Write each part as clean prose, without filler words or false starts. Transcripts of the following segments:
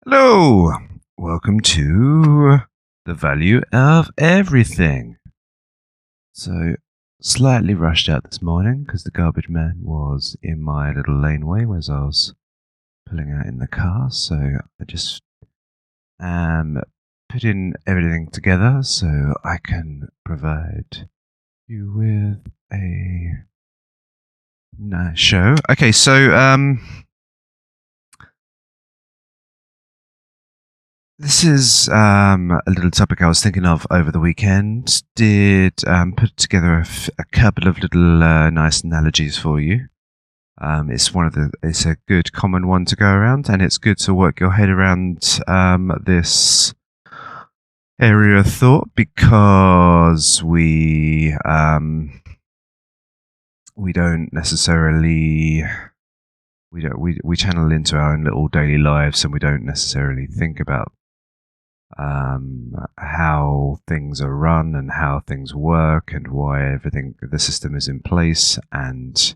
Hello, welcome to the value of everything. So, slightly rushed out this morning because the garbage man was in my little laneway as I was pulling out in the car. So I just am putting everything together so I can provide you with a nice show. Okay, so this is a little topic I was thinking of over the weekend. Did put together a couple of little nice analogies for you. It's a good common one to go around, and it's good to work your head around this area of thought because we don't necessarily we channel into our own little daily lives, and we don't necessarily think about how things are run and how things work and why the system is in place. And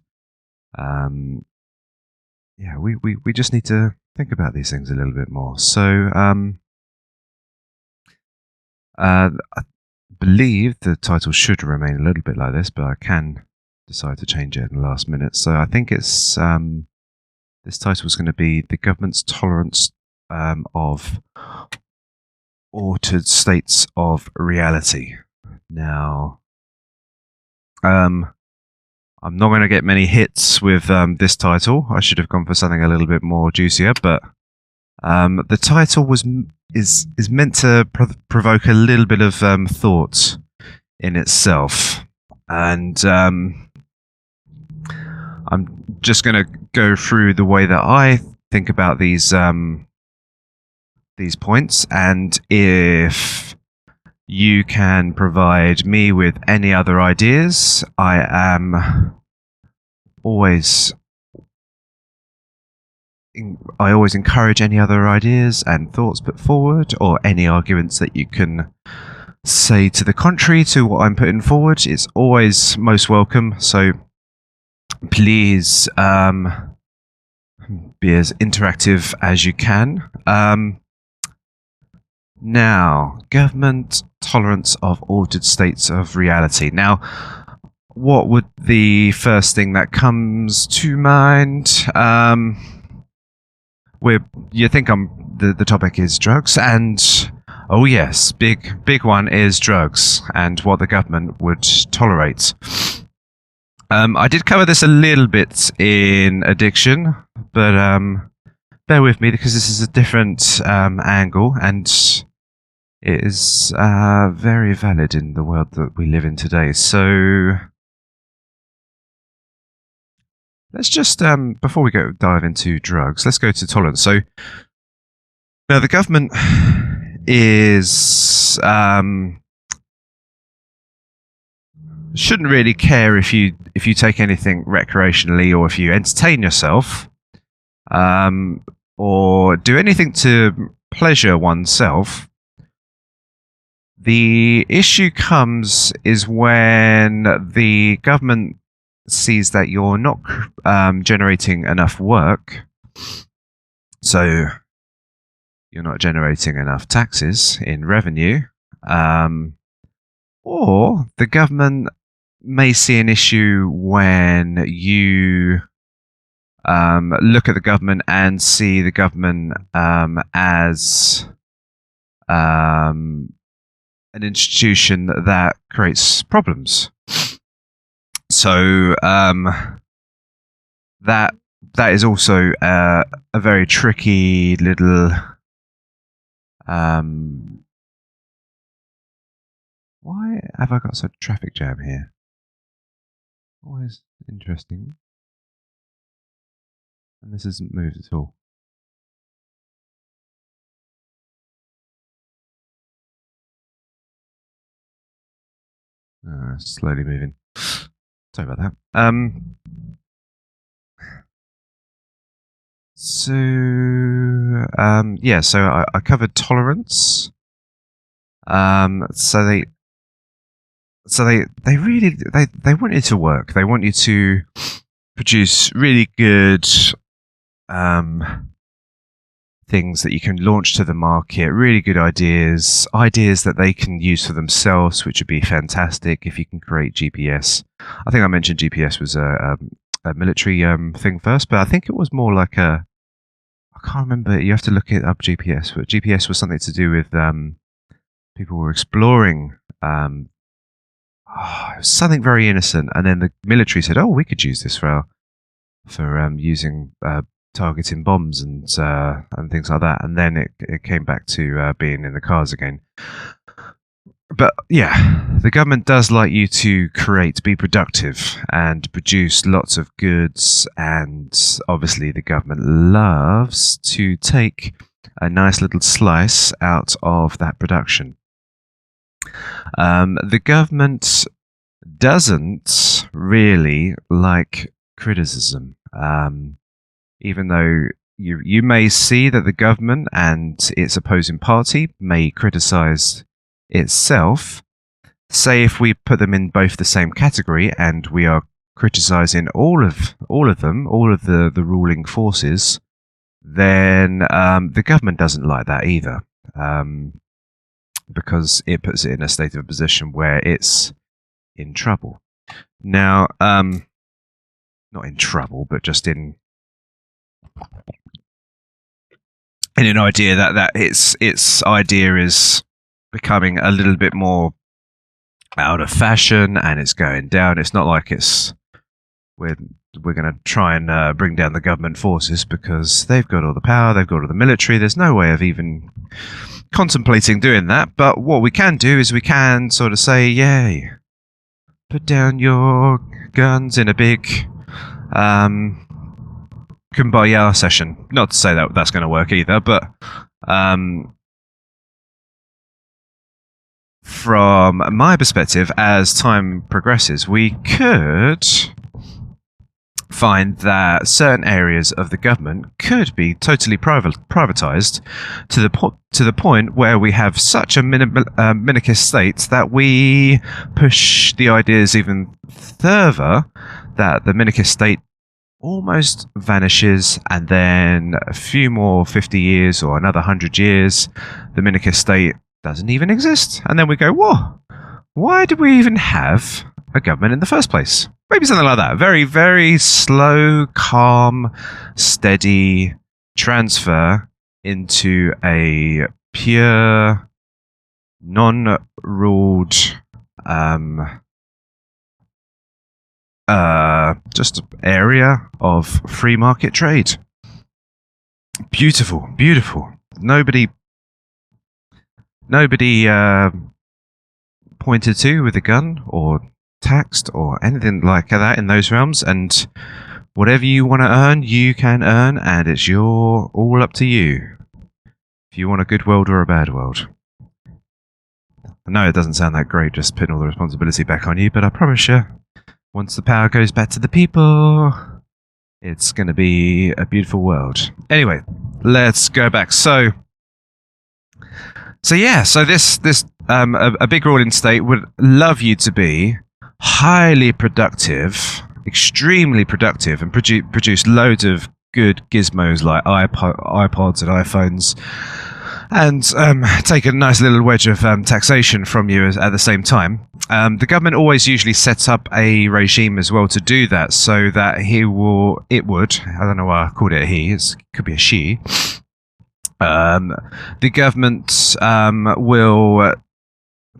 we just need to think about these things a little bit more. So I believe the title should remain a little bit like this, but I can decide to change it in the last minute. So I think it's this title is going to be The Government's Tolerance of Altered States of Reality. Now, I'm not going to get many hits with this title. I should have gone for something a little bit more juicier, but the title is meant to provoke a little bit of thought in itself, and I'm just going to go through the way that I think about these points, and if you can provide me with any other ideas, I always encourage any other ideas and thoughts put forward, or any arguments that you can say to the contrary to what I'm putting forward. It's always most welcome, so please be as interactive as you can. Now, government tolerance of altered states of reality. Now, what would the first thing that comes to mind? You think the topic is drugs, and oh yes, big one is drugs and what the government would tolerate. I did cover this a little bit in addiction, but bear with me because this is a different angle, and it is very valid in the world that we live in today. So let's just, before we dive into drugs, let's go to tolerance. So now the government is shouldn't really care if you take anything recreationally, or if you entertain yourself, or do anything to pleasure oneself. The issue is when the government sees that you're not generating enough work, so you're not generating enough taxes in revenue, or the government may see an issue when you look at the government and see the government as an institution that creates problems. So that is also a very tricky little. Why have I got such a traffic jam here? Always interesting. And this isn't moved at all. Slowly moving. Sorry about that. So I covered tolerance. So they really want you to work. They want you to produce really good things that you can launch to the market, really good ideas that they can use for themselves, which would be fantastic if you can create GPS. I think I mentioned GPS was a military thing first, but I think it was more like I can't remember, you have to look it up, GPS, but GPS was something to do with people were exploring something very innocent, and then the military said, "Oh, we could use this for using targeting bombs and things like that." And then it came back to being in the cars again. But yeah, the government does like you to be productive, and produce lots of goods. And obviously, the government loves to take a nice little slice out of that production. The government doesn't really like criticism, even though you may see that the government and its opposing party may criticize itself. Say if we put them in both the same category and we are criticizing all of them, all of the ruling forces, then the government doesn't like that either. Because it puts it in a state of a position where it's in trouble. Now, not in trouble, but just in an idea that its idea is becoming a little bit more out of fashion and it's going down. It's not like we're going to try and bring down the government forces because they've got all the power, they've got all the military. There's no way of even contemplating doing that. But what we can do is we can sort of say, yay, put down your guns in a big kumbaya session. Not to say that that's going to work either, but from my perspective, as time progresses, we could find that certain areas of the government could be totally privatized to the point where we have such a minarchist state that we push the ideas even further, that the minarchist state almost vanishes, and then a few more 50 years or another 100 years, the minarchist state doesn't even exist. And then we go, whoa, why did we even have a government in the first place? Maybe something like that. Very, very slow, calm, steady transfer into a pure, non-ruled, just area of free market trade. Beautiful, beautiful. Nobody pointed to with a gun or taxed or anything like that in those realms, and whatever you want to earn, you can earn, and it's all up to you if you want a good world or a bad world. I know it doesn't sound that great just putting all the responsibility back on you, but I promise you, once the power goes back to the people, it's going to be a beautiful world. Anyway, let's go back. So this a big ruling state would love you to be highly productive, extremely productive, and produce loads of good gizmos like iPods and iPhones, and take a nice little wedge of taxation from you at the same time. The government always usually sets up a regime as well to do that, so that I don't know why I called it a he, it could be a she. The government will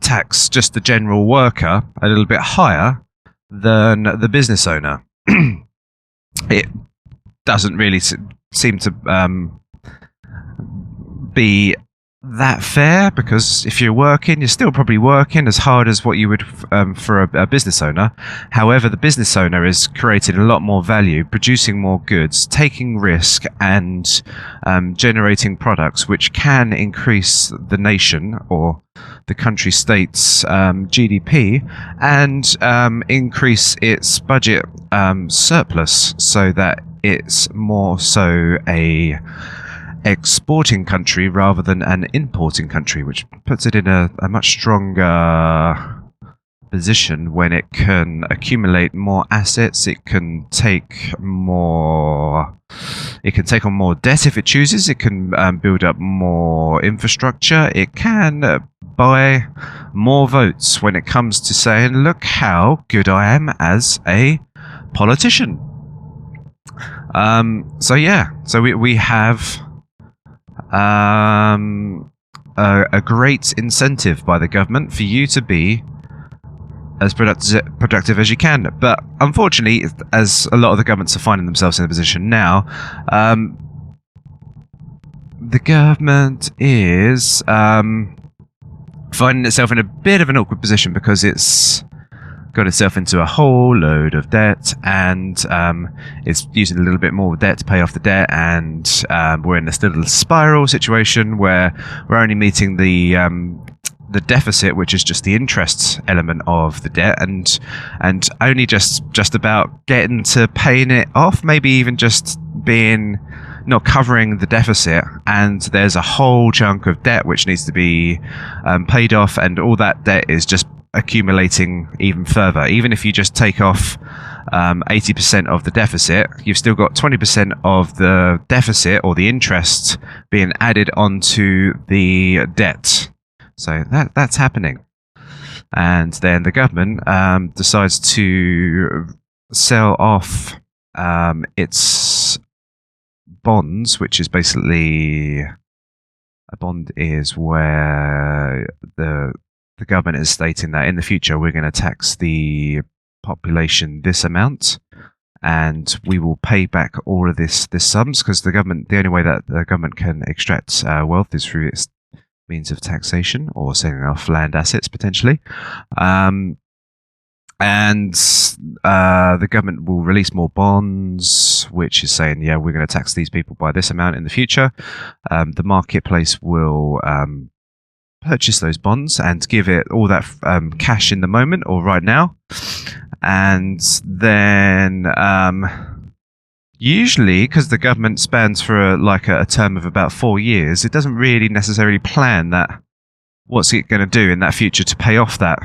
tax just the general worker a little bit higher than the business owner. It doesn't really seem to be that fair, because if you're working, you're still probably working as hard as what you would for a business owner. However, the business owner is creating a lot more value, producing more goods, taking risk, and generating products which can increase the nation or the country state's GDP, and increase its budget surplus, so that it's more so a exporting country rather than an importing country, which puts it in a much stronger position when it can accumulate more assets. It can take on more debt if it chooses. It can build up more infrastructure. It can buy more votes when it comes to saying, look how good I am as a politician. So we have a great incentive by the government for you to be as productive as you can. But unfortunately, as a lot of the governments are finding themselves in a position now, the government is finding itself in a bit of an awkward position because it's got itself into a whole load of debt, and it's using a little bit more debt to pay off the debt, and we're in this little spiral situation where we're only meeting the deficit, which is just the interest element of the debt, and only just about getting to paying it off, maybe even just being not covering the deficit, and there's a whole chunk of debt which needs to be paid off, and all that debt is just accumulating even further. Even if you just take off 80% of the deficit, you've still got 20% of the deficit or the interest being added onto the debt. So that's happening. And then the government decides to sell off its bonds, which is basically, a bond is where the government is stating that in the future we're going to tax the population this amount, and we will pay back all of this sums, because the only way that the government can extract wealth is through its means of taxation or selling off land assets potentially. And the government will release more bonds, which is saying, yeah, we're going to tax these people by this amount in the future. The marketplace will purchase those bonds and give it all that cash in the moment or right now. And then usually, because the government spans for a term of about 4 years, it doesn't really necessarily plan that what's it going to do in that future to pay off that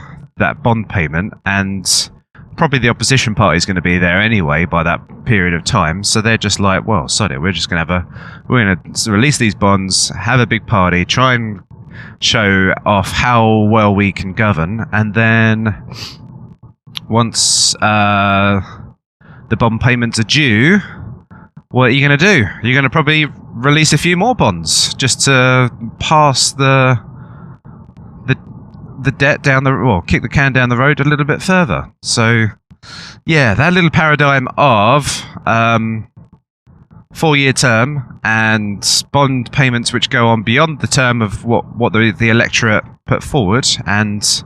bond payment, and probably the opposition party is going to be there anyway by that period of time. So they're just like, well, sod it, we're going to release these bonds, have a big party, try and show off how well we can govern, and then once the bond payments are due, what are you going to do? You're going to probably release a few more bonds just to pass the debt down kick the can down the road a little bit further. So yeah, that little paradigm of 4-year term and bond payments which go on beyond the term of what the electorate put forward, and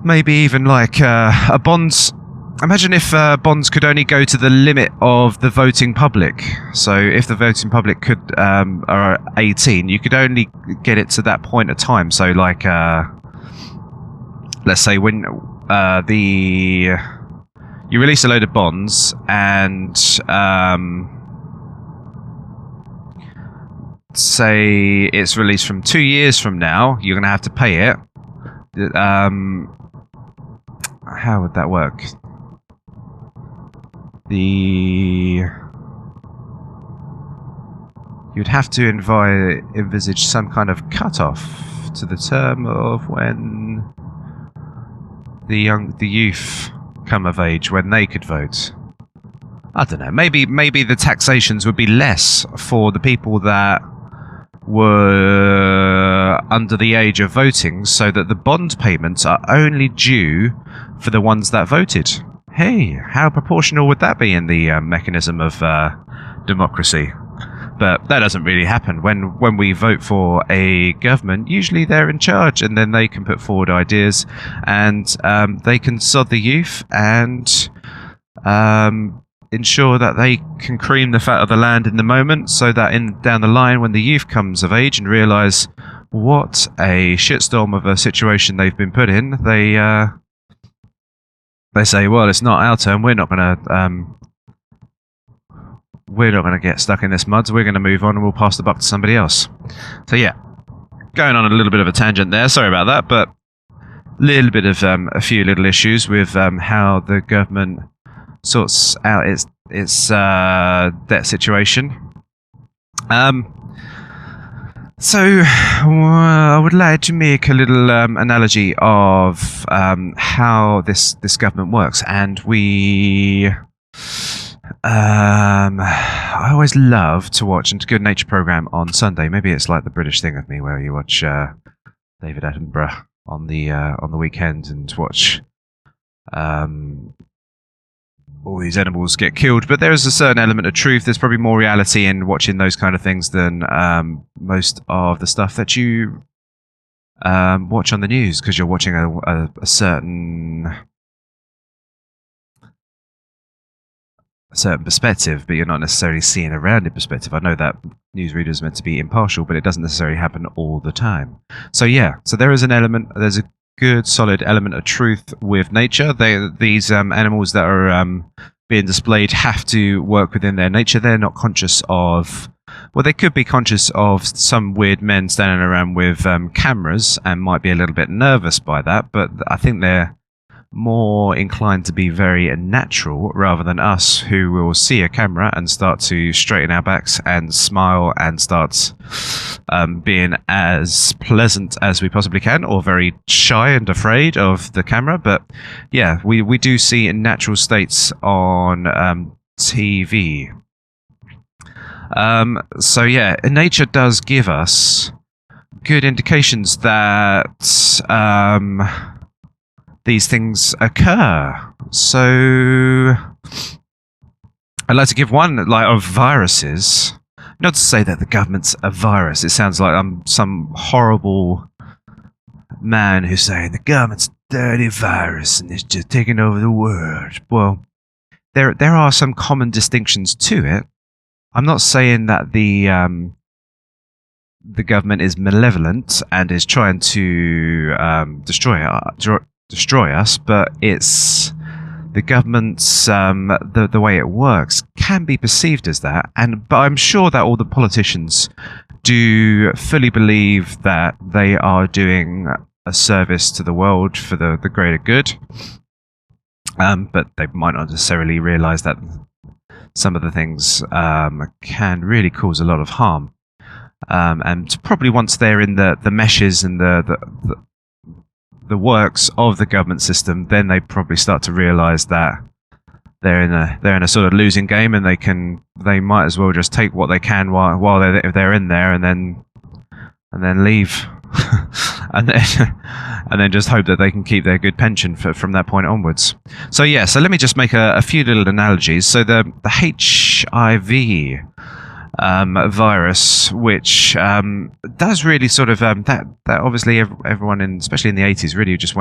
maybe even a bonds. Imagine if bonds could only go to the limit of the voting public. So if the voting public are 18, you could only get it to that point of time. So let's say when you release a load of bonds, and say it's released from 2 years from now, you're going to have to pay it. How would that work? You'd have to envisage some kind of cut-off to the term of when the youth come of age, when they could vote. I don't know. Maybe the taxations would be less for the people that were under the age of voting, so that the bond payments are only due for the ones that voted. Hey, how proportional would that be in the mechanism of democracy? But that doesn't really happen. When we vote for a government, usually they're in charge, and then they can put forward ideas, and they can sod the youth and ensure that they can cream the fat of the land in the moment, so that down the line, when the youth comes of age and realise what a shitstorm of a situation they've been put in, they say, well, it's not our turn. We're not going to get stuck in this mud. So we're going to move on, and we'll pass the buck to somebody else. So yeah, going on a little bit of a tangent there. Sorry about that, but little bit of a few little issues with how the government sorts out its debt situation. So I would like to make a little analogy of how this government works, and I always love to watch a good nature program on Sunday. Maybe it's like the British thing of me, where you watch David Attenborough on the weekend and watch all these animals get killed. But there is a certain element of truth. There's probably more reality in watching those kind of things than most of the stuff that you watch on the news, because you're watching a certain perspective, but you're not necessarily seeing a rounded perspective. I know that newsreader is meant to be impartial, but it doesn't necessarily happen all the time. So there is there's a good solid element of truth with nature. These animals that are being displayed have to work within their nature. They're not conscious of, well, they could be conscious of some weird men standing around with cameras and might be a little bit nervous by that, but I think they're more inclined to be very natural rather than us, who will see a camera and start to straighten our backs and smile and start being as pleasant as we possibly can, or very shy and afraid of the camera. But yeah, we do see in natural states on TV. So yeah, nature does give us good indications that these things occur. So I'd like to give one of viruses. Not to say that the government's a virus. It sounds like I'm some horrible man who's saying the government's a dirty virus and it's just taking over the world. Well, there are some common distinctions to it. I'm not saying that the government is malevolent and is trying to destroy us, but it's the government's the way it works can be perceived as that. But I'm sure that all the politicians do fully believe that they are doing a service to the world for the greater good, but they might not necessarily realise that some of the things can really cause a lot of harm. And probably once they're in the meshes and the works of the government system, then they probably start to realise that they're in a sort of losing game, and they might as well just take what they can while they're in there, and then leave, and then just hope that they can keep their good pension from that point onwards. So yeah, so let me just make a few little analogies. So the HIV virus, which does really sort of that obviously everyone especially in the 80s really just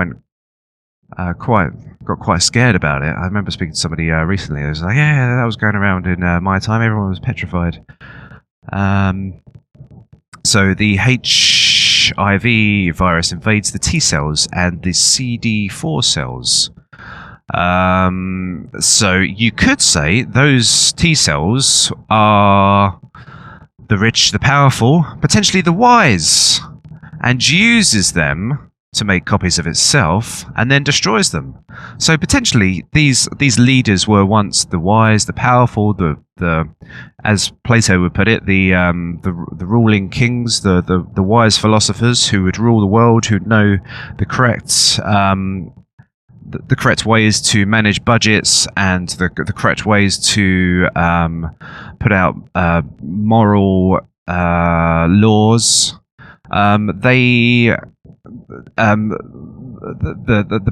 got quite scared about it. I remember speaking to somebody recently who was like, yeah, that was going around in my time. Everyone was petrified. So the HIV virus invades the T cells and the CD4 cells. So you could say those T cells are the rich, the powerful, potentially the wise, and uses them to make copies of itself and then destroys them. So potentially these leaders were once the wise, the powerful, the as Plato would put it, the ruling kings, the wise philosophers who would rule the world, who'd know the correct ways to manage budgets and the correct ways to put out moral laws. The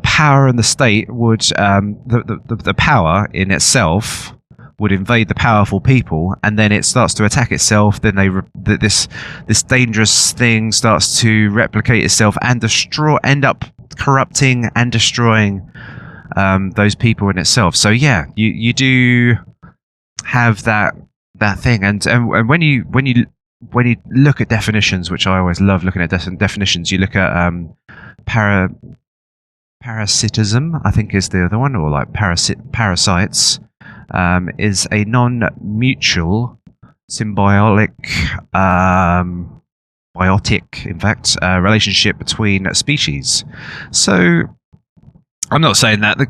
power in the state would the power in itself would invade the powerful people, and then it starts to attack itself. Then this dangerous thing starts to replicate itself and end up corrupting and destroying those people in itself. So yeah, you do have that thing, and when you look at definitions, which I always love looking at definitions, you look at parasitism, I think is the other one, or like parasites, is a non-mutual symbiotic biotic, in fact, relationship between species. So I'm not saying that the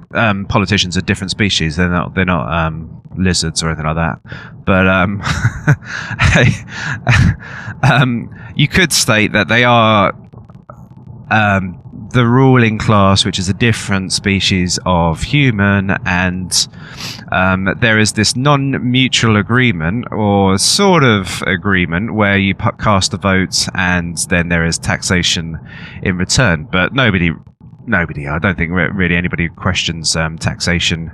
politicians are different species. They're not. They're not lizards or anything like that. But you could state that they are the ruling class, which is a different species of human, and there is this non-mutual agreement, or sort of agreement, where you cast a vote, and then there is taxation in return. But nobody, I don't think really anybody questions taxation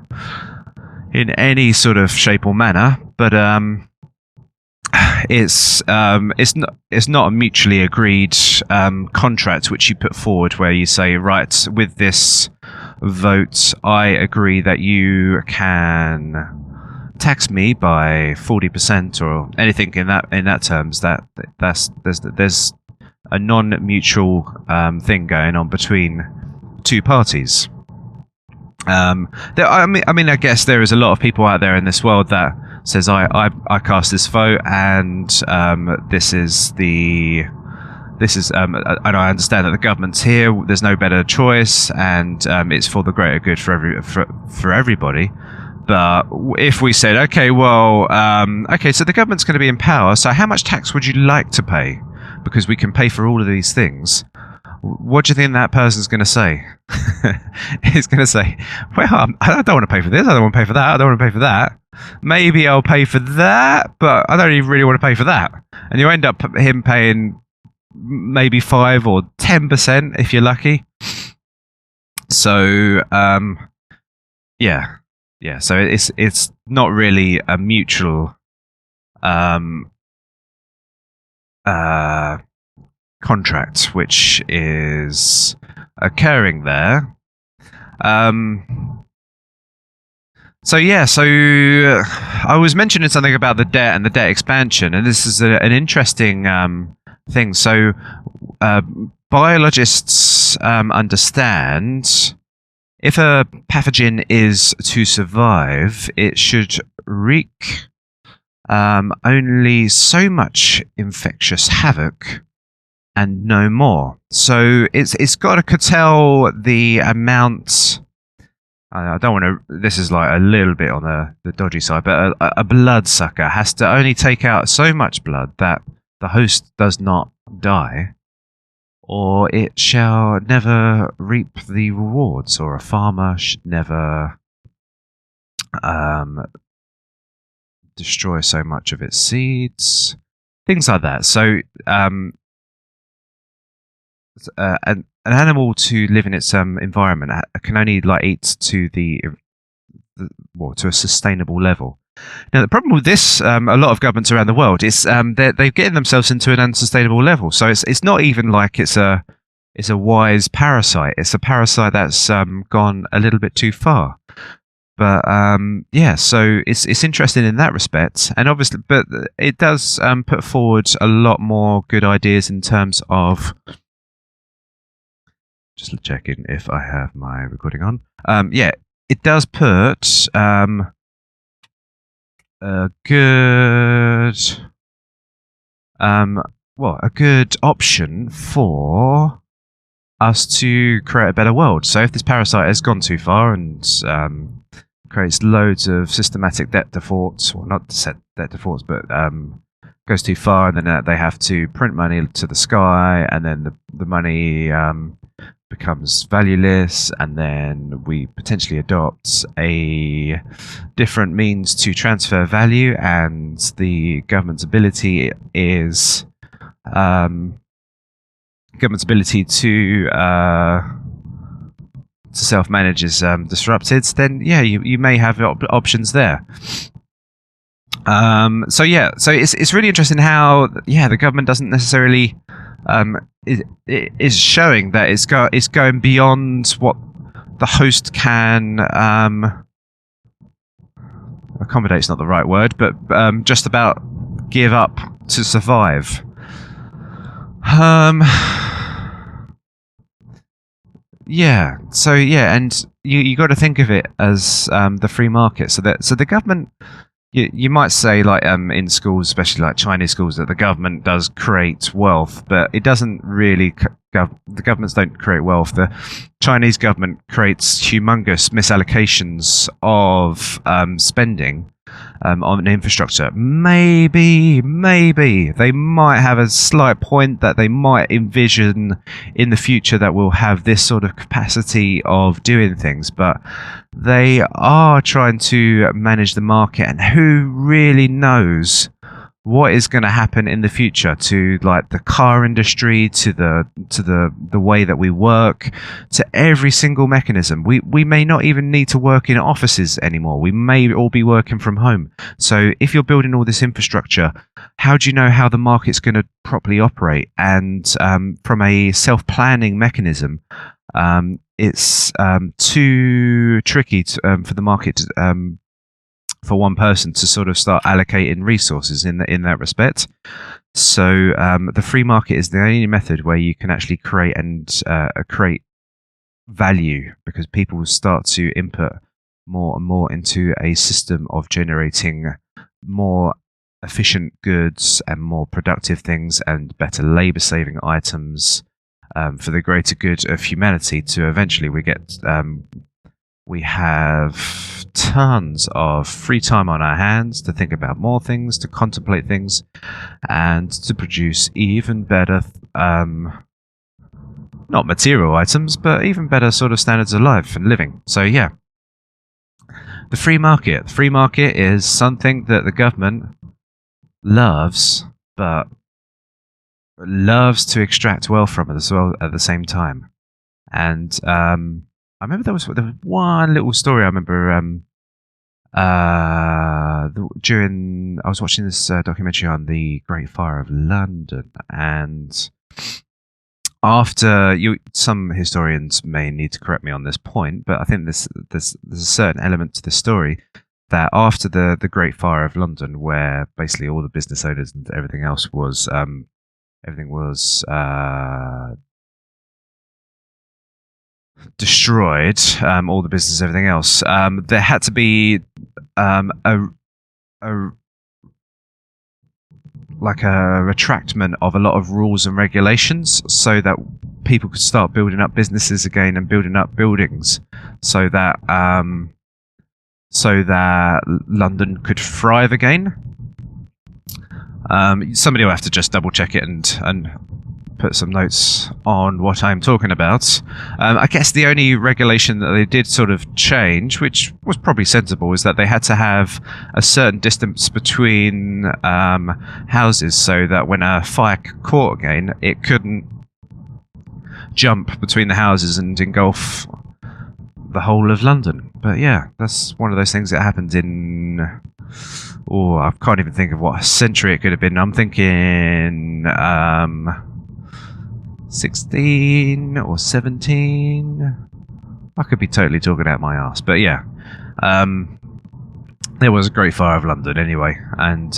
in any sort of shape or manner. But it's not a mutually agreed contract which you put forward, where you say, right, with this vote, I agree that you can tax me by 40% or anything in that terms. There's a non-mutual thing going on between two parties. I guess there is a lot of people out there in this world that says I cast this vote, and this is and I understand that the government's here. There's no better choice, and it's for the greater good for everybody. But if we said, okay, so the government's going to be in power, so how much tax would you like to pay? Because we can pay for all of these things. What do you think that person's going to say? He's going to say, well, I don't want to pay for this, I don't want to pay for that, I don't want to pay for that. Maybe I'll pay for that, but I don't even really want to pay for that. And you end up him paying maybe 5 or 10% if you're lucky. So, yeah. So it's not really a mutual contract which is occurring there. So I was mentioning something about the debt and the debt expansion, and this is an interesting thing. So biologists understand if a pathogen is to survive, it should wreak only so much infectious havoc and no more. So it's got to curtail the amount. I don't want to. This is like a little bit on the dodgy side, but a bloodsucker has to only take out so much blood that the host does not die, or it shall never reap the rewards, or a farmer should never destroy so much of its seeds, things like that. So an animal to live in its environment can only eat to to a sustainable level. Now the problem with this, a lot of governments around the world, is they're getting themselves into an unsustainable level. So it's not even like it's a wise parasite. It's a parasite that's gone a little bit too far. But so it's interesting in that respect, and obviously, but it does put forward a lot more good ideas in terms of. Just checking if I have my recording on. It does put a good option for us to create a better world. So if this parasite has gone too far and creates loads of systematic debt defaults, or not debt defaults, but goes too far, and then they have to print money to the sky, and then the money becomes valueless, and then we potentially adopt a different means to transfer value, and the government's ability to self-manage is disrupted, then you may have options there. So it's really interesting how the government doesn't necessarily is showing that it's going beyond what the host can accommodate's not the right word, but just about give up to survive. And you got to think of it as the free market. So the government You might say, like, in schools, especially like Chinese schools, that the government does create wealth, but it doesn't really. The governments don't create wealth. The Chinese government creates humongous misallocations of spending on infrastructure. Maybe they might have a slight point that they might envision in the future that we'll have this sort of capacity of doing things, but they are trying to manage the market, and who really knows what is going to happen in the future to, like, the car industry, to the way that we work, to every single mechanism. We may not even need to work in offices anymore. We may all be working from home. So if you're building all this infrastructure, how do you know how the market's going to properly operate? And from a self-planning mechanism, it's too tricky for the market to, for one person to sort of start allocating resources in that respect. So the free market is the only method where you can actually create value, because people will start to input more and more into a system of generating more efficient goods and more productive things and better labor-saving items for the greater good of humanity. To eventually we have tons of free time on our hands to think about more things, to contemplate things, and to produce even better, not material items, but even better sort of standards of life and living. So yeah, the free market. The free market is something that the government loves, but loves to extract wealth from it as well at the same time. And I remember there was one little story I remember during I was watching this documentary on the Great Fire of London, and after some historians may need to correct me on this point, but I think there's a certain element to the story that after the Great Fire of London, where basically all the business owners and everything else was destroyed, all the business, everything else. There had to be a retractment of a lot of rules and regulations, so that people could start building up businesses again and building up buildings, so that London could thrive again. Somebody will have to just double check it and put some notes on what I'm talking about. I guess the only regulation that they did sort of change, which was probably sensible, is that they had to have a certain distance between houses, so that when a fire caught again, it couldn't jump between the houses and engulf the whole of London. But yeah, that's one of those things that happened in... I can't even think of what century it could have been. I'm thinking 16 or 17. I could be totally talking out my arse, but yeah, there was a Great Fire of London anyway, and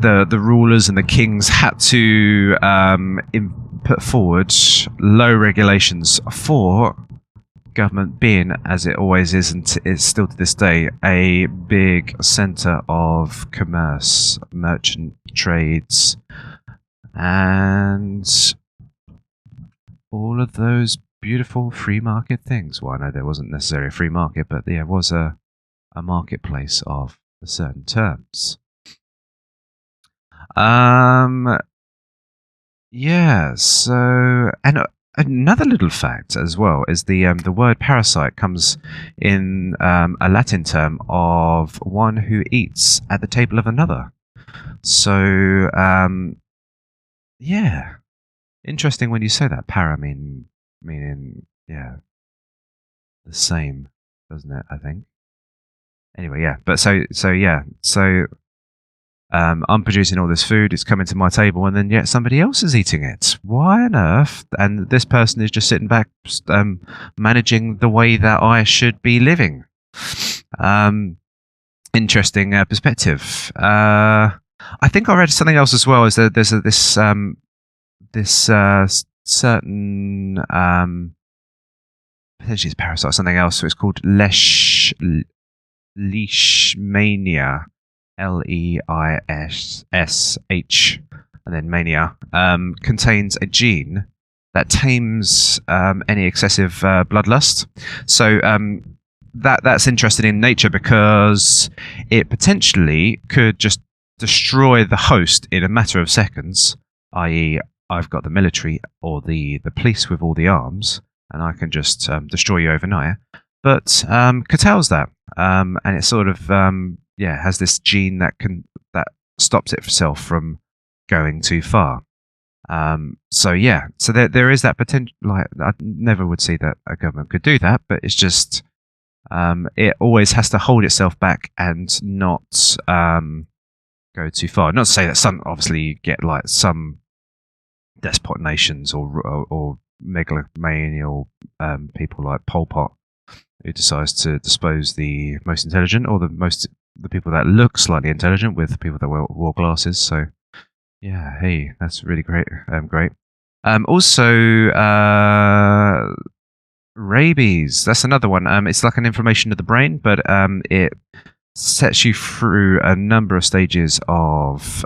the rulers and the kings had to put forward low regulations for government, being, as it always is and is still to this day, a big centre of commerce, merchant trades, and all of those beautiful free market things. Well, I know there wasn't necessarily a free market, but there was a marketplace of certain terms. Yeah, so... And another little fact as well is the word parasite comes in a Latin term of one who eats at the table of another. So, yeah, interesting when you say that. Para meaning, yeah, the same, doesn't it? I think. Anyway, yeah, but so I'm producing all this food, it's coming to my table, and then yet somebody else is eating it. Why on earth? And this person is just sitting back, managing the way that I should be living. Interesting perspective. I think I read something else as well. Is that there's this certain potentially it's parasite, something else. So it's called leishmania, Leish, and then mania, contains a gene that tames any excessive bloodlust. So that's interesting in nature because it potentially could just destroy the host in a matter of seconds, i.e. I've got the military or the police with all the arms, and I can just destroy you overnight. But curtails that, and it sort of has this gene that stops itself from going too far. So there is that potential. Like, I never would see that a government could do that, but it's just it always has to hold itself back and not go too far. Not to say that some, obviously, you get like some despot nations or megalomaniacal people like Pol Pot, who decides to dispose the most intelligent or the people that look slightly intelligent with people that wore glasses. So yeah, hey, that's really great. Great. Also, rabies. That's another one. It's like an inflammation of the brain, but it sets you through a number of stages of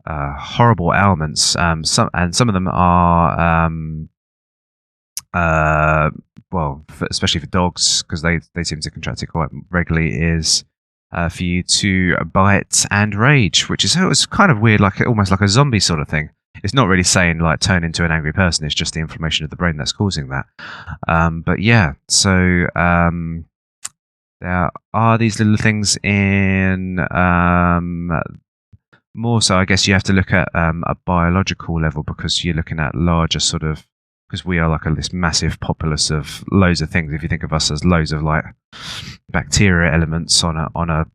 horrible ailments. Some of them are especially for dogs, because they seem to contract it quite regularly, is for you to bite and rage, which is kind of weird, like almost like a zombie sort of thing. It's not really saying like turn into an angry person. It's just the inflammation of the brain that's causing that. But yeah, so there are these little things in. More so, I guess you have to look at a biological level, because you're looking at larger sort of. Because we are like this massive populace of loads of things. If you think of us as loads of like bacteria elements on a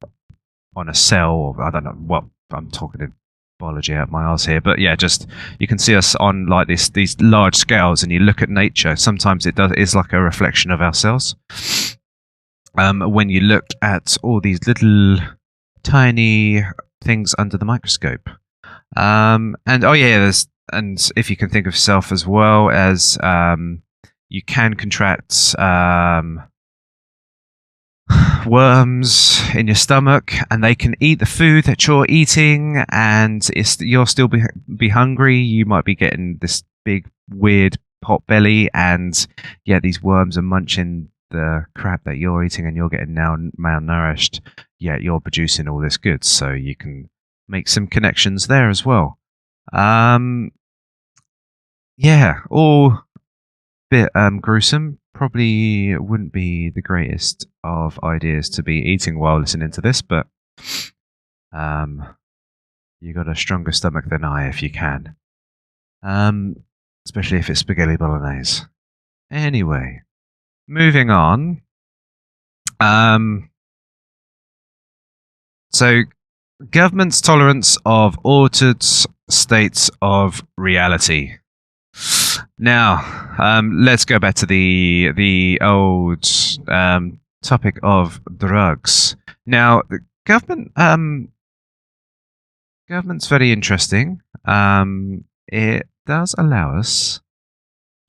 cell, or I don't know what I'm talking in biology out my arse here, but yeah, just you can see us on like these large scales, and you look at nature. Sometimes it is like a reflection of ourselves. When you look at all these little tiny things under the microscope, and if you can think of yourself as well as you can contract worms in your stomach, and they can eat the food that you're eating, and you'll still be hungry. You might be getting this big weird pot belly, and yeah, these worms are munching the crap that you're eating, and you're getting now malnourished, yet you're producing all this good. So you can make some connections there as well. Yeah, all a bit gruesome. Probably wouldn't be the greatest of ideas to be eating while listening to this, but you got a stronger stomach than I if you can. Especially if it's spaghetti bolognese. Anyway, moving on. So government's tolerance of altered states of reality. Now, let's go back to the old topic of drugs. Now, the government's very interesting. It does allow us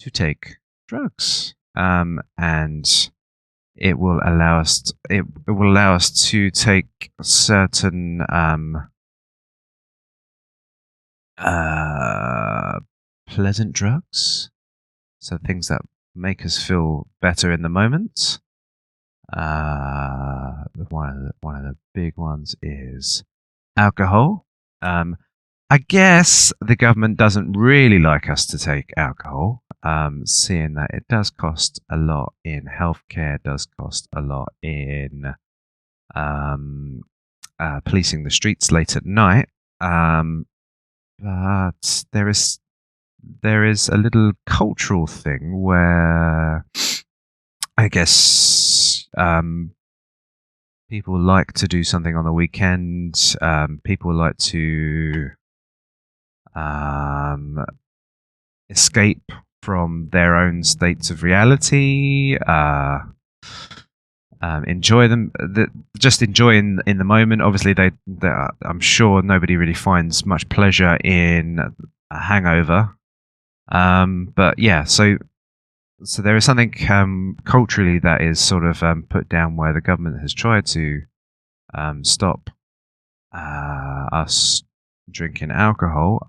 to take drugs, and it will allow us to take certain pleasant drugs, so things that make us feel better in the moment. One of the big ones is alcohol. I guess the government doesn't really like us to take alcohol, seeing that it does cost a lot in healthcare, does cost a lot in policing the streets late at night. But there is a little cultural thing where I guess people like to do something on the weekend. People like to escape from their own states of reality. Enjoy them. Just enjoy in the moment. Obviously, I'm sure nobody really finds much pleasure in a hangover. But yeah, so so there is something culturally that is sort of put down where the government has tried to stop us drinking alcohol.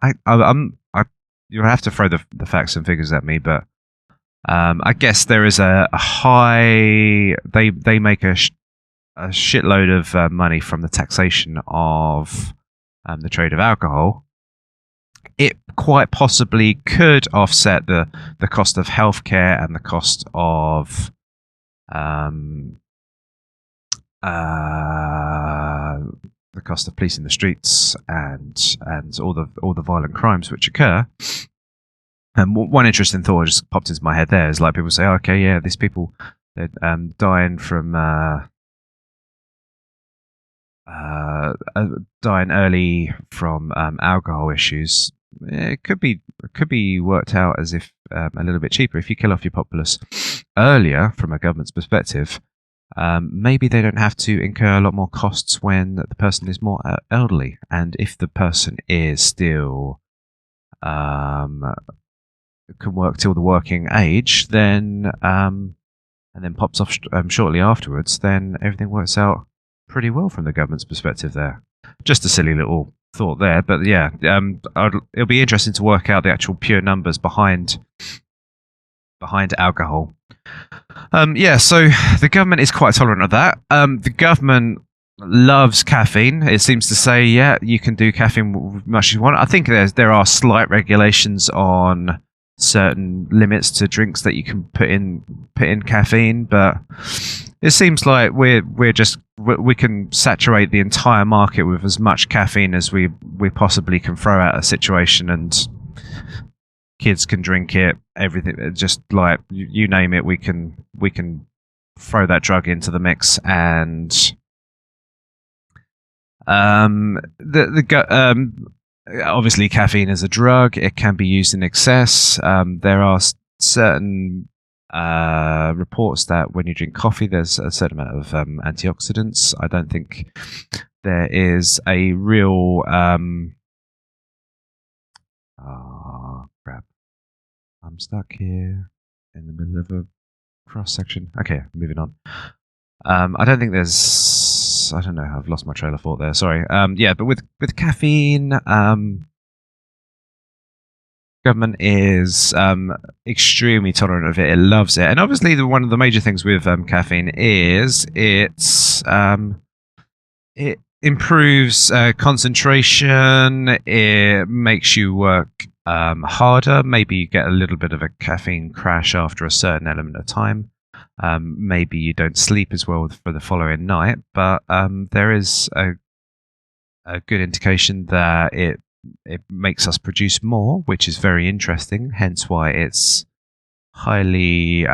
You'll have to throw the facts and figures at me, but I guess there is a high. They make a shitload of money from the taxation of the trade of alcohol. It quite possibly could offset the cost of healthcare and the cost of the cost of policing the streets and all the violent crimes which occur. And one interesting thought just popped into my head there is like people say, oh, okay, yeah, these people they're dying from dying early from alcohol issues. It could be worked out as if a little bit cheaper if you kill off your populace earlier from a government's perspective. Maybe they don't have to incur a lot more costs when the person is more elderly, and if the person is still can work till the working age, then and then pops off shortly afterwards, then everything works out pretty well from the government's perspective there. Just a silly little thought there, but yeah, it'll be interesting to work out the actual pure numbers behind alcohol. Yeah, so the government is quite tolerant of that. The government loves caffeine. It seems to say, yeah, you can do caffeine as much as you want. I think there are slight regulations on certain limits to drinks that you can put in caffeine, but it seems like we can saturate the entire market with as much caffeine as we possibly can throw at a situation, and kids can drink it. Everything, just like you name it, we can throw that drug into the mix. And obviously caffeine is a drug. It can be used in excess. There are certain reports that when you drink coffee, there's a certain amount of antioxidants. I don't think there is a real crap. I'm stuck here in the middle of a cross section. Okay, moving on. I don't think there's. I don't know. I've lost my trail of thought there. Sorry. Yeah, but with caffeine, government is extremely tolerant of it. It loves it, and obviously one of the major things with caffeine is it improves concentration. It makes you work harder. Maybe you get a little bit of a caffeine crash after a certain element of time. Maybe you don't sleep as well for the following night, but there is a good indication that it makes us produce more, which is very interesting. Hence why it's highly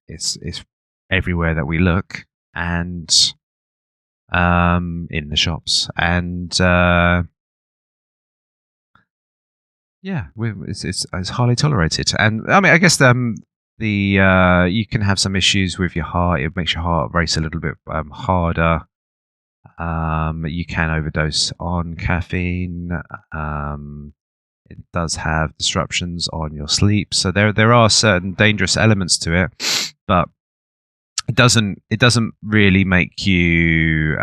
it's everywhere that we look, and in the shops, and yeah, it's highly tolerated. And I mean, I guess you can have some issues with your heart. It makes your heart race a little bit harder. You can overdose on caffeine. It does have disruptions on your sleep. So there are certain dangerous elements to it, but it doesn't really make you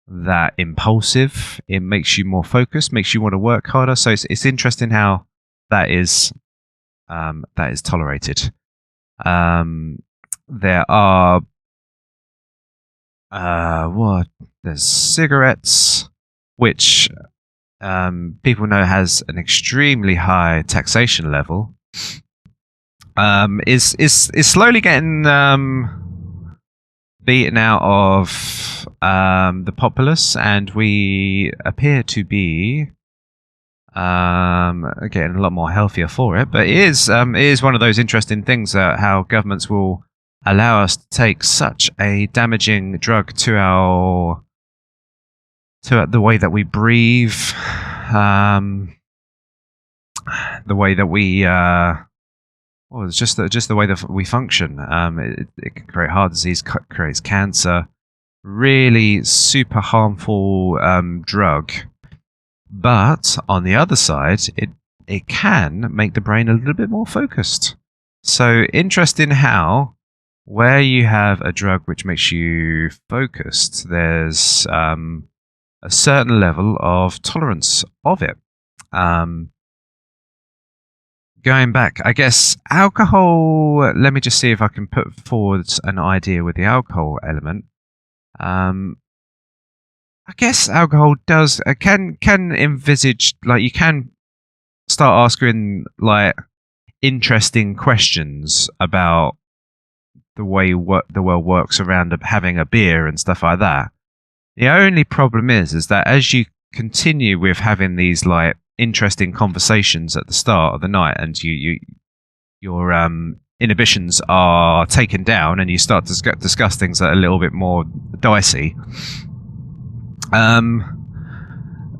that impulsive. It makes you more focused, makes you want to work harder. So it's interesting how that is tolerated. There are there's cigarettes, which people know has an extremely high taxation level. Is slowly getting beaten out of the populace, and we appear to be getting a lot more healthier for it. But it is one of those interesting things how governments will allow us to take such a damaging drug to the way that we breathe, the way that we it's just the way that we function. It can create heart disease, creates cancer. Really super harmful drug. But on the other side, it can make the brain a little bit more focused. So interesting how where you have a drug which makes you focused, there's a certain level of tolerance of it. Going back, I guess alcohol. Let me just see if I can put forward an idea with the alcohol element. I guess alcohol does can envisage, like, you can start asking like interesting questions about the way the world works around having a beer and stuff like that. The only problem is that as you continue with having these like interesting conversations at the start of the night, and your inhibitions are taken down, and you start to discuss things that are a little bit more dicey.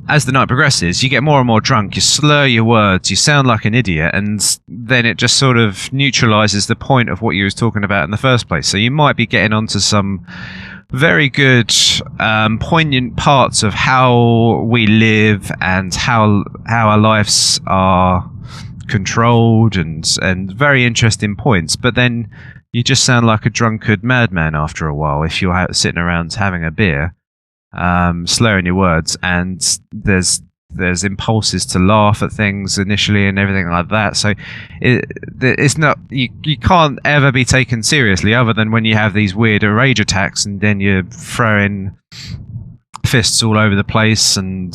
As the night progresses, you get more and more drunk, you slur your words, you sound like an idiot, and then it just sort of neutralizes the point of what you was talking about in the first place. So you might be getting onto some very good, poignant parts of how we live and how our lives are controlled, and very interesting points. But then you just sound like a drunkard madman after a while if you're sitting around having a beer, slurring your words, and there's impulses to laugh at things initially and everything like that. So it's not, you can't ever be taken seriously other than when you have these weird rage attacks, and then you're throwing fists all over the place, and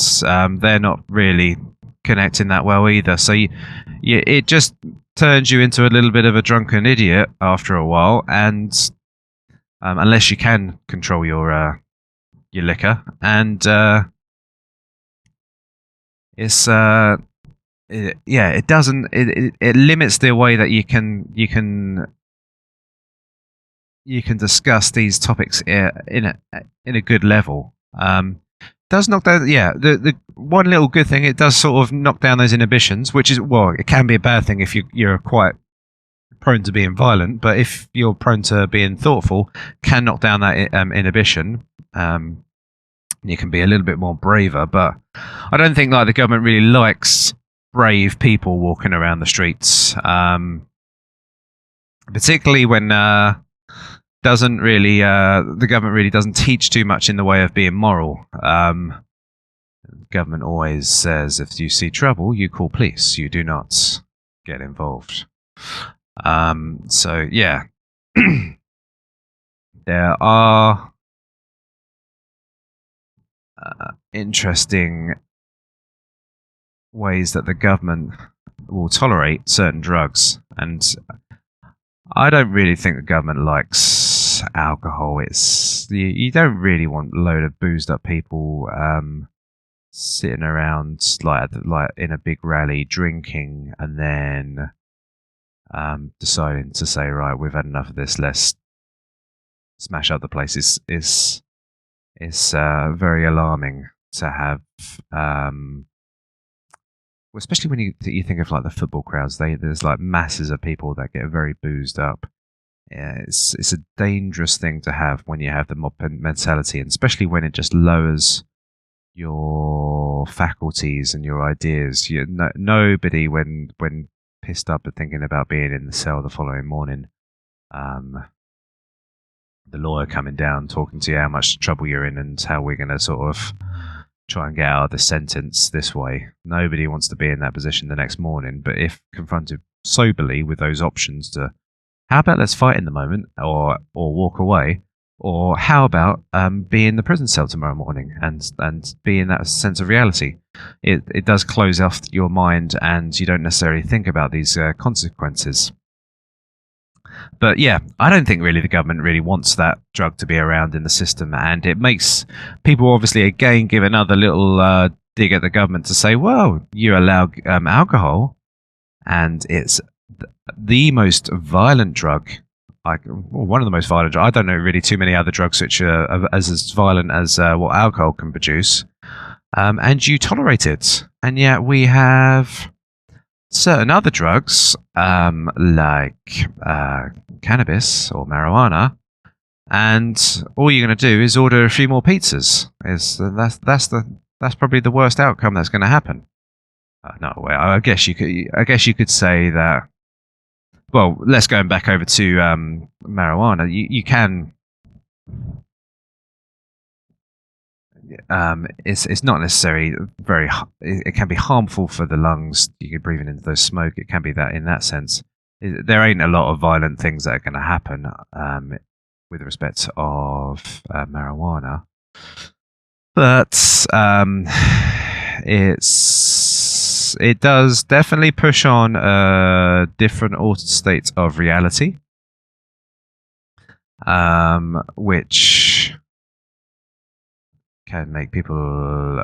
they're not really connecting that well either. So it just turns you into a little bit of a drunken idiot after a while, and unless you can control your liquor, and it doesn't, it limits the way that you can discuss these topics in a good level. Does knock down, the one little good thing, it does sort of knock down those inhibitions, which is, well, it can be a bad thing if you're quite prone to being violent, but if you're prone to being thoughtful, can knock down that inhibition. You can be a little bit more braver, but I don't think like the government really likes brave people walking around the streets, particularly when doesn't really the government really doesn't teach too much in the way of being moral. The government always says, if you see trouble, you call police. You do not get involved. So yeah, there are interesting ways that the government will tolerate certain drugs, and I don't really think the government likes alcohol. It's you don't really want a load of boozed up people sitting around like in a big rally drinking, and then deciding to say, right, we've had enough of this, let's smash up the place. It's very alarming to have, especially when you think of like the football crowds. There's like masses of people that get very boozed up. It's a dangerous thing to have when you have the mob mentality, and especially when it just lowers your faculties and your ideas. Nobody, when pissed up and thinking about being in the cell the following morning, the lawyer coming down talking to you how much trouble you're in and how we're going to sort of try and get out of the sentence this way. Nobody wants to be in that position the next morning. But if confronted soberly with those options to, how about let's fight in the moment, or walk away, or how about be in the prison cell tomorrow morning and be in that sense of reality, it does close off your mind, and you don't necessarily think about these consequences. But yeah, I don't think really the government really wants that drug to be around in the system, and it makes people obviously again give another little dig at the government to say, well, you allow alcohol, and it's the most violent drug, one of the most violent drugs. I don't know really too many other drugs which are as violent as what alcohol can produce, and you tolerate it, and yet we have certain other drugs, like cannabis or marijuana, and all you're going to do is order a few more pizzas. That's probably the worst outcome that's going to happen. No, well, I guess you could. I guess you could say that. Well, let's go back over to marijuana. You can. It's not necessarily very. It can be harmful for the lungs. You get breathing into those smoke. It can be that in that sense. There ain't a lot of violent things that are going to happen with respect of marijuana, but it does definitely push on a different altered state of reality, which can make people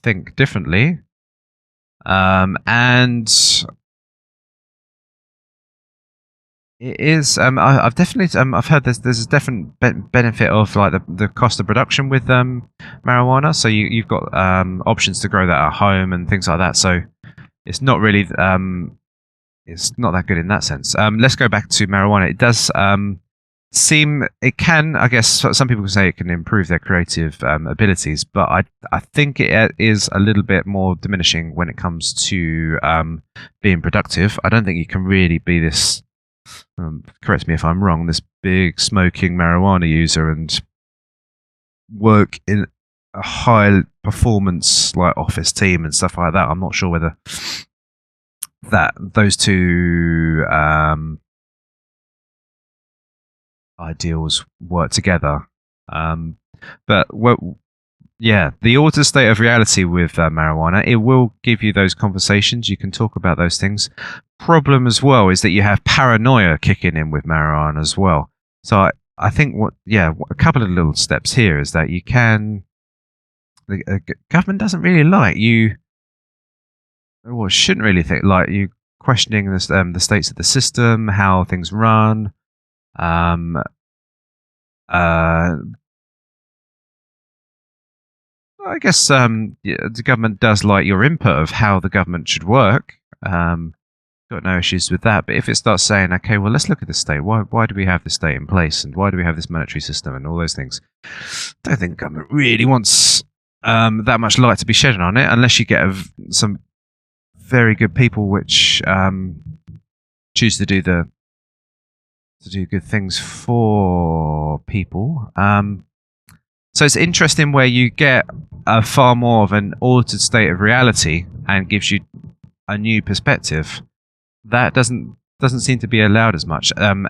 think differently, and it is. I've definitely. I've heard there's a different benefit of like the cost of production with marijuana. So you've got options to grow that at home and things like that. So it's not really. It's not that good in that sense. Let's go back to marijuana. It does seem it can. I guess some people can say it can improve their creative abilities, but I think it is a little bit more diminishing when it comes to being productive. I don't think you can really be this. Correct me if I'm wrong, this big smoking marijuana user and work in a high performance like office team and stuff like that. I'm not sure whether that those two ideals work together. But yeah, the altered state of reality with marijuana, it will give you those conversations. You can talk about those things. Problem as well is that you have paranoia kicking in with marijuana as well. So I think a couple of little steps here is that you can. The government doesn't really like you. Well, shouldn't really think like you questioning the states of the system, how things run. I guess the government does like your input of how the government should work. Got no issues with that. But if it starts saying, okay, well, let's look at the state. Why do we have this state in place? And why do we have this monetary system and all those things? I don't think government really wants that much light to be shed on it unless you get some very good people which choose to do good things for people. So it's interesting where you get a far more of an altered state of reality and gives you a new perspective. That doesn't seem to be allowed as much. And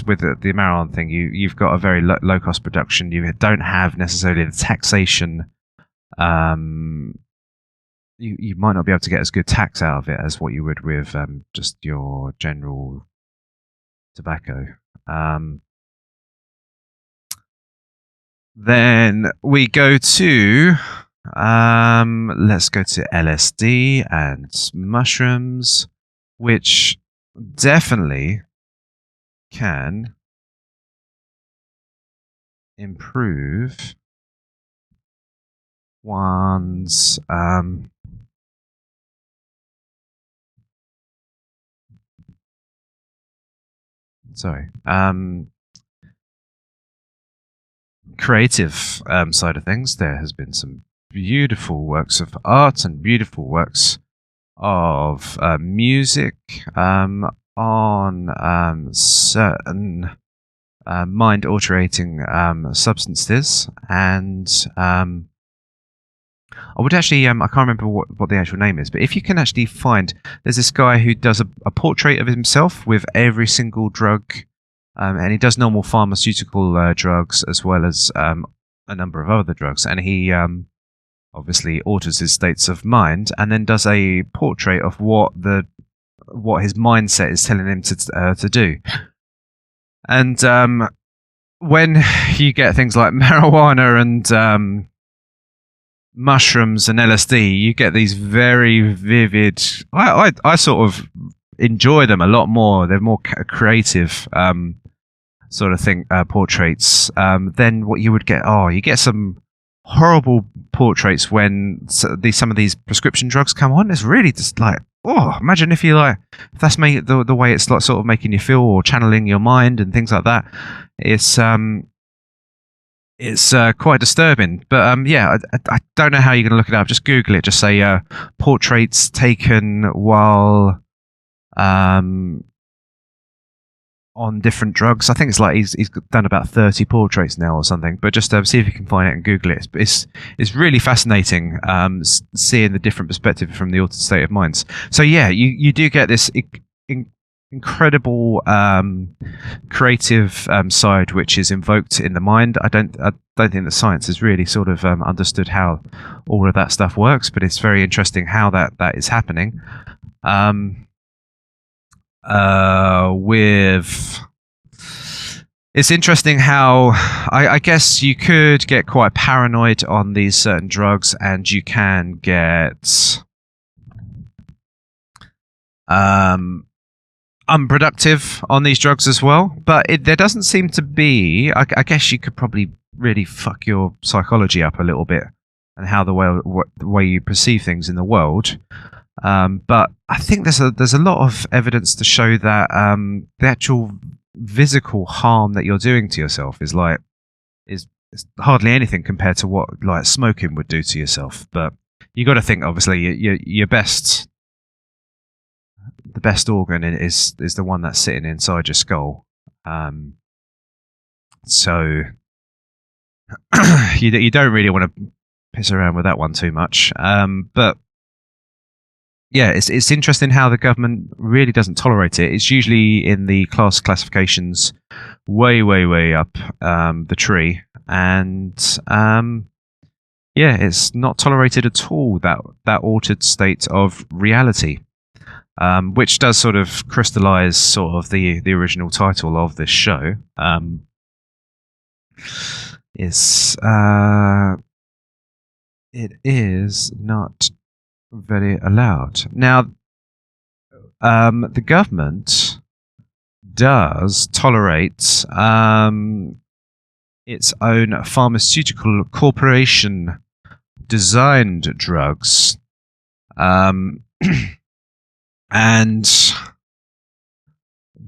with the marijuana thing, you've got a very low cost production. You don't have necessarily the taxation. You might not be able to get as good tax out of it as what you would with just your general tobacco. Then we go to let's go to LSD and mushrooms, which definitely can improve one's creative side of things. There has been some beautiful works of art and beautiful works of music on certain mind-alterating substances, and I would actually I can't remember what the actual name is, but if you can actually find, there's this guy who does a portrait of himself with every single drug. And he does normal pharmaceutical drugs as well as a number of other drugs. And he obviously alters his states of mind and then does a portrait of what his mindset is telling him to do. And when you get things like marijuana and mushrooms and LSD, you get these very vivid. I sort of enjoy them a lot more. They're more creative. Sort of thing, portraits. Then what you would get, you get some horrible portraits when some of these prescription drugs come on. It's really just like, imagine if if that's the way it's like sort of making you feel or channeling your mind and things like that. It's it's quite disturbing. But yeah, I don't know how you're going to look it up. Just Google it. Just say portraits taken while um, on different drugs. I think it's like he's done about 30 portraits now or something. But just see if you can find it and Google it. It's really fascinating seeing the different perspective from the altered state of minds. So yeah, you do get this incredible creative side which is invoked in the mind. I don't think that science has really sort of understood how all of that stuff works, but it's very interesting how that is happening. It's interesting how I guess you could get quite paranoid on these certain drugs, and you can get unproductive on these drugs as well. But there doesn't seem to be. I guess you could probably really fuck your psychology up a little bit, and how the way you perceive things in the world. But I think there's a lot of evidence to show that the actual physical harm that you're doing to yourself is hardly anything compared to what like smoking would do to yourself. But you got to think, obviously, the best organ is the one that's sitting inside your skull. So you don't really want to piss around with that one too much. But yeah, it's interesting how the government really doesn't tolerate it. It's usually in the classifications way up the tree, and yeah, it's not tolerated at all, that altered state of reality, which does sort of crystallize sort of the original title of this show. It is not very allowed. Now, the government does tolerate its own pharmaceutical corporation designed drugs, and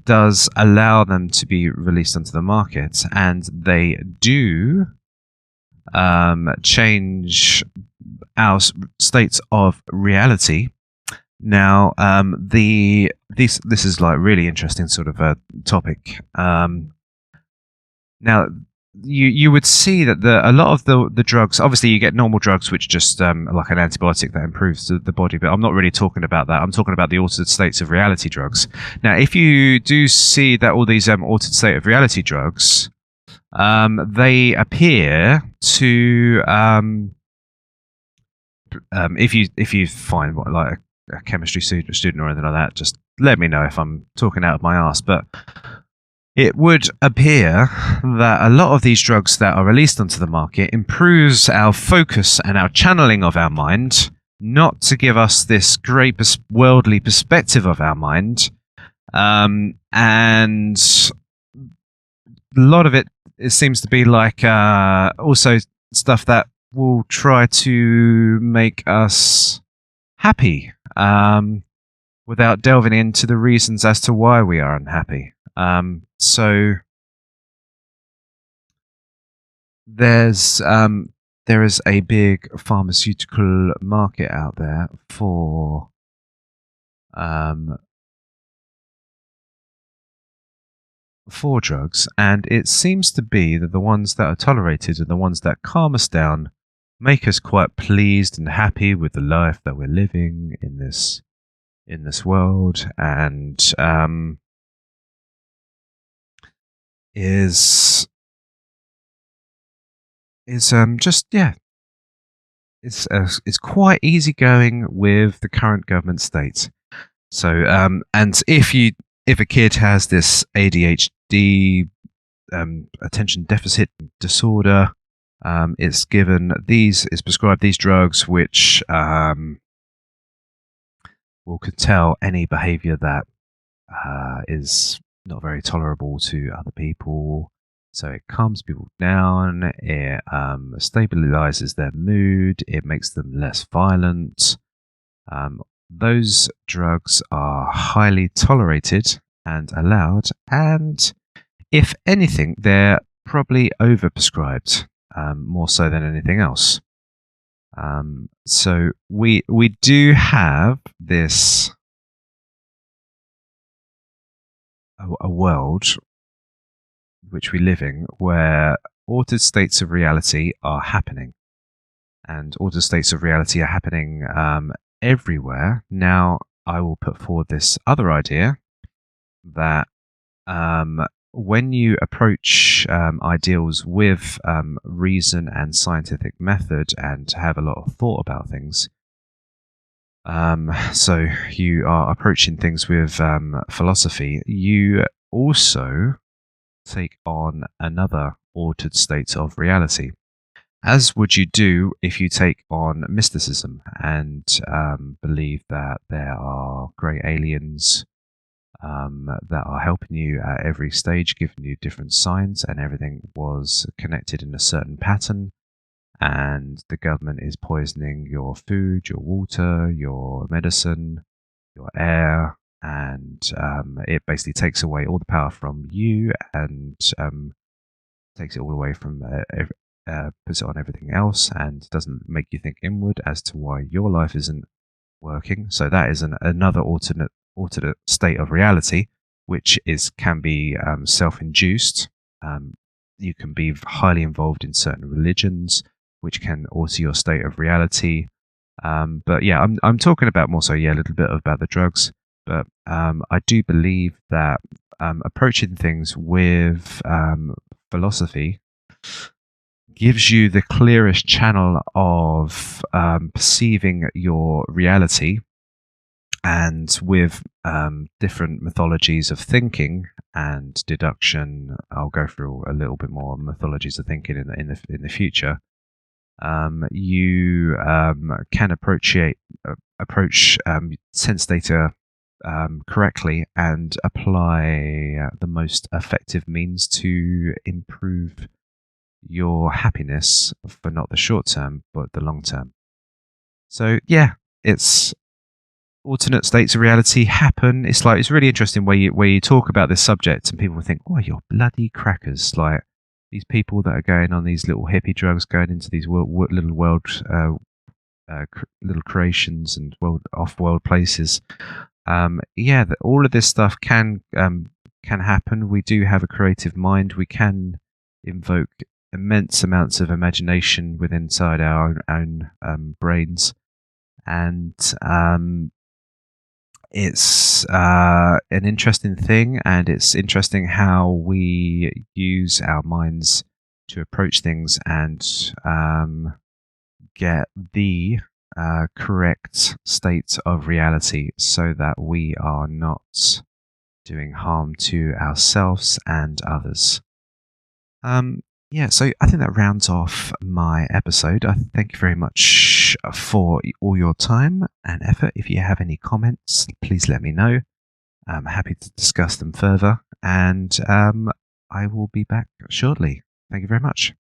does allow them to be released onto the market, and they do change our states of reality. Now, this is like really interesting sort of a topic. Now, you would see that a lot of the drugs, obviously you get normal drugs which just like an antibiotic that improves the body, but I'm not really talking about that. I'm talking about the altered states of reality drugs. Now, if you do see that all these altered state of reality drugs, they appear to if you find like a chemistry student or anything like that, just let me know if I'm talking out of my arse. But it would appear that a lot of these drugs that are released onto the market improves our focus and our channeling of our mind, not to give us this great worldly perspective of our mind. And a lot of it seems to be like also stuff that will try to make us happy, without delving into the reasons as to why we are unhappy. So there is a big pharmaceutical market out there for drugs, and it seems to be that the ones that are tolerated are the ones that calm us down, make us quite pleased and happy with the life that we're living in this world, and is just, yeah, it's quite easygoing with the current government state. So and if a kid has this ADHD, attention deficit disorder, it's prescribed these drugs which will curtail any behaviour that is not very tolerable to other people. So it calms people down, it stabilizes their mood, it makes them less violent. Those drugs are highly tolerated and allowed, and if anything, they're probably overprescribed. more so than anything else. So we do have this a world which we live in where altered states of reality are happening, and altered states of reality are happening everywhere. Now, I will put forward this other idea that when you approach ideals with reason and scientific method and have a lot of thought about things, so you are approaching things with philosophy, you also take on another altered state of reality, as would you do if you take on mysticism and believe that there are great aliens that are helping you at every stage, giving you different signs, and everything was connected in a certain pattern, and the government is poisoning your food, your water, your medicine, your air, and it basically takes away all the power from you and takes it all away from puts it on everything else, and doesn't make you think inward as to why your life isn't working. So that is another alternate state of reality, which can be self-induced. You can be highly involved in certain religions, which can alter your state of reality. But yeah, I'm talking about more so, a little bit about the drugs. But I do believe that approaching things with philosophy gives you the clearest channel of perceiving your reality, and with different mythologies of thinking and deduction. I'll go through a little bit more mythologies of thinking in the future. You can approach sense data correctly and apply the most effective means to improve your happiness for not the short term but the long term. So yeah, it's alternate states of reality happen. It's really interesting where you talk about this subject and people think, "Oh, you're bloody crackers!" Like these people that are going on these little hippie drugs, going into these little creations and off-world places. All of this stuff can happen. We do have a creative mind. We can invoke immense amounts of imagination inside our own brains, and it's an interesting thing, and it's interesting how we use our minds to approach things and get the correct state of reality so that we are not doing harm to ourselves and others. So I think that rounds off my episode. I thank you very much for all your time and effort. If you have any comments, please let me know. I'm happy to discuss them further, and I will be back shortly. Thank you very much.